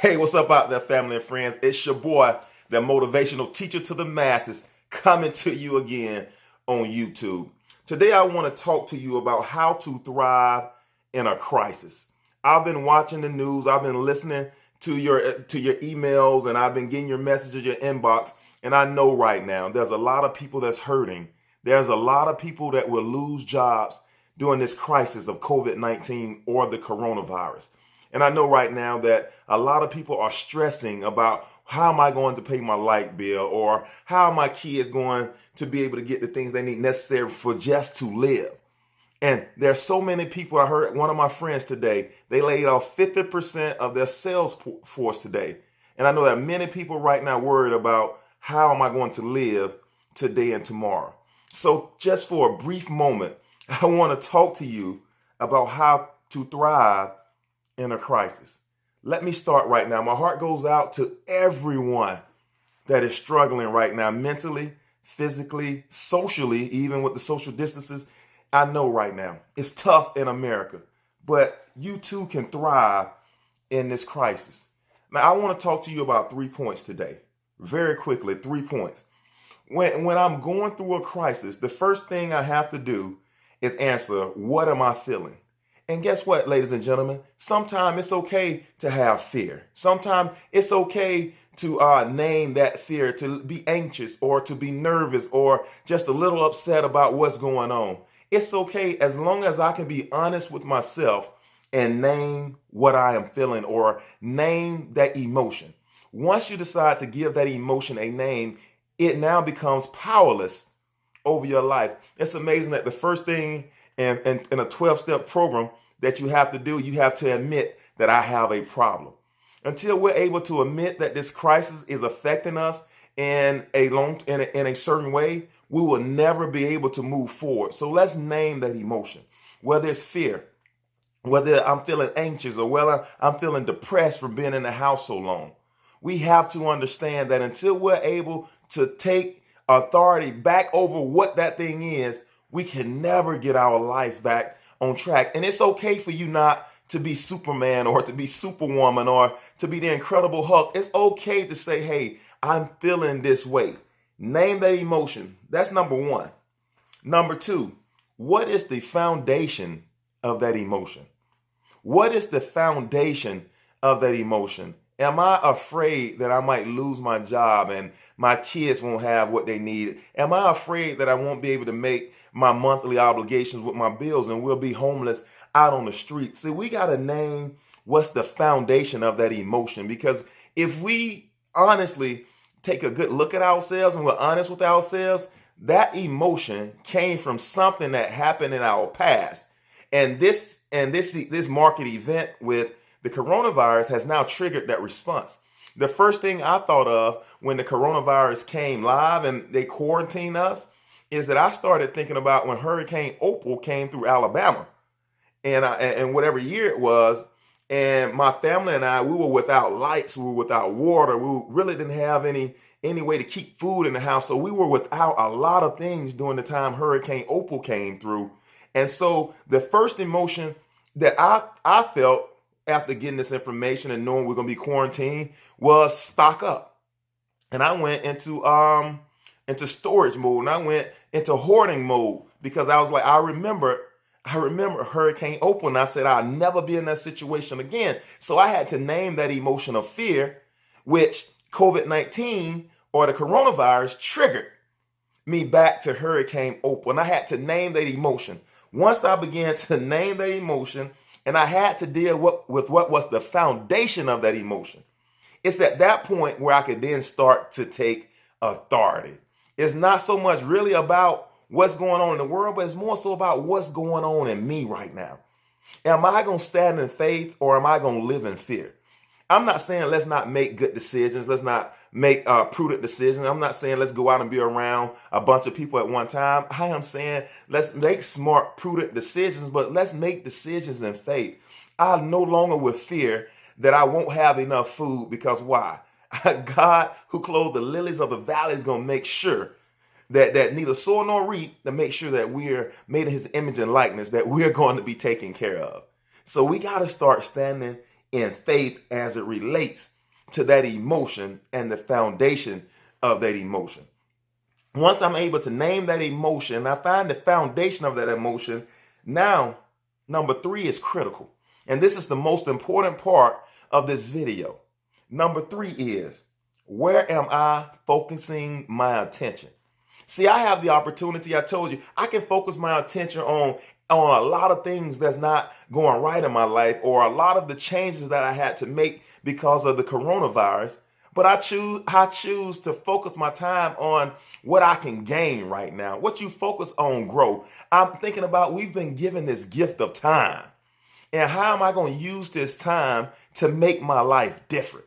Hey, what's up out there, family and friends? It's your boy, the motivational teacher to the masses, coming to you again on YouTube. Today, I want to talk to you about how to thrive in a crisis. I've been watching the news, I've been listening to your emails, and I've been getting your messages, your inbox, and I know right now there's a lot of people that's hurting. There's a lot of people that will lose jobs during this crisis of COVID-19 or the coronavirus. And I know right now that a lot of people are stressing about how am I going to pay my light bill, or how are my kids going to be able to get the things they need necessary for just to live. And there's so many people. I heard one of my friends today, they laid off 50% of their sales force today. And I know that many people right now worried about how am I going to live today and tomorrow. So just for a brief moment, I want to talk to you about how to thrive in a crisis. Let me start right now. My heart goes out to everyone that is struggling right now, mentally, physically, socially, even with the social distances. I know right now it's tough in America, but you too can thrive in this crisis. Now, I want to talk to you about 3 points today. Very quickly, 3 points. When I'm going through a crisis, the first thing I have to do is answer, what am I feeling? And guess what, ladies and gentlemen? Sometimes it's okay to have fear. Sometimes it's okay to name that fear, to be anxious or to be nervous or just a little upset about what's going on. It's okay as long as I can be honest with myself and name what I am feeling or name that emotion. Once you decide to give that emotion a name, it now becomes powerless over your life. It's amazing that the first thing in a 12-step program that you have to do, you have to admit that I have a problem. Until we're able to admit that this crisis is affecting us in a certain way, we will never be able to move forward. So let's name that emotion, whether it's fear, whether I'm feeling anxious, or whether I'm feeling depressed from being in the house so long. We have to understand that until we're able to take authority back over what that thing is, we can never get our life back on track. And it's okay for you not to be Superman or to be Superwoman or to be the Incredible Hulk. It's okay to say, hey, I'm feeling this way. Name that emotion. That's number one. Number two, what is the foundation of that emotion? What is the foundation of that emotion? Am I afraid that I might lose my job and my kids won't have what they need? Am I afraid that I won't be able to make my monthly obligations with my bills and we'll be homeless out on the street? See, we got to name what's the foundation of that emotion, because if we honestly take a good look at ourselves and we're honest with ourselves, that emotion came from something that happened in our past. And this market event with the coronavirus has now triggered that response. The first thing I thought of when the coronavirus came live and they quarantined us is that I started thinking about when Hurricane Opal came through Alabama, and whatever year it was, and my family and I, we were without lights, we were without water, we really didn't have any way to keep food in the house, so we were without a lot of things during the time Hurricane Opal came through. And so the first emotion that I felt after getting this information and knowing we're gonna be quarantined was stock up. And I went into storage mode, and I went into hoarding mode, because I was like, I remember Hurricane Opal, and I said I'll never be in that situation again. So I had to name that emotion of fear, which COVID-19 or the coronavirus triggered me back to Hurricane Opal. And I had to name that emotion. Once I began to name that emotion, and I had to deal with what was the foundation of that emotion, it's at that point where I could then start to take authority. It's not so much really about what's going on in the world, but it's more so about what's going on in me right now. Am I going to stand in faith, or am I going to live in fear? I'm not saying let's not make good decisions. Let's not make prudent decisions. I'm not saying let's go out and be around a bunch of people at one time. I am saying let's make smart, prudent decisions, but let's make decisions in faith. I no longer will fear that I won't have enough food, because why? God, who clothed the lilies of the valley, is going to make sure that neither sow nor reap, to make sure that we're made in his image and likeness, that we're going to be taken care of. So we got to start standing in faith as it relates to that emotion and the foundation of that emotion. Once I'm able to name that emotion, I find the foundation of that emotion. Now, number 3 is critical. And this is the most important part of this video. Number 3 is, where am I focusing my attention? See, I have the opportunity, I told you, I can focus my attention on a lot of things that's not going right in my life, or a lot of the changes that I had to make because of the coronavirus. But I choose to focus my time on what I can gain right now. What you focus on grow. I'm thinking about, we've been given this gift of time. And how am I going to use this time to make my life different?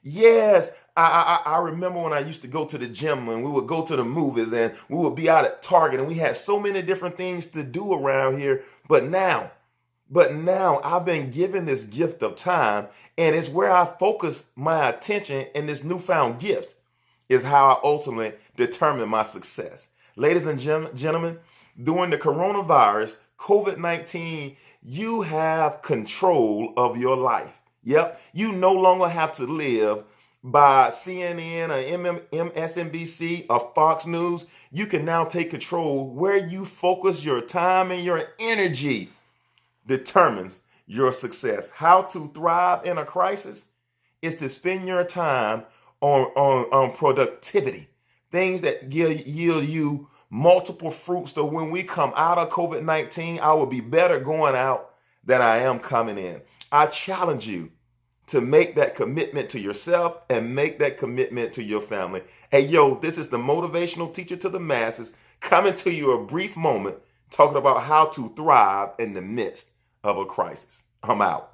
Yes, I remember when I used to go to the gym and we would go to the movies and we would be out at Target and we had so many different things to do around here. But now I've been given this gift of time, and it's where I focus my attention, in this newfound gift is how I ultimately determine my success. Ladies and gentlemen, during the coronavirus, COVID-19, you have control of your life. Yep, you no longer have to live by CNN or MSNBC or Fox News. You can now take control. Where you focus your time and your energy determines your success. How to thrive in a crisis is to spend your time on productivity, things that yield you multiple fruits. So when we come out of COVID-19, I will be better going out than I am coming in. I challenge you to make that commitment to yourself and make that commitment to your family. Hey, yo, this is the motivational teacher to the masses, coming to you a brief moment, talking about how to thrive in the midst of a crisis. I'm out.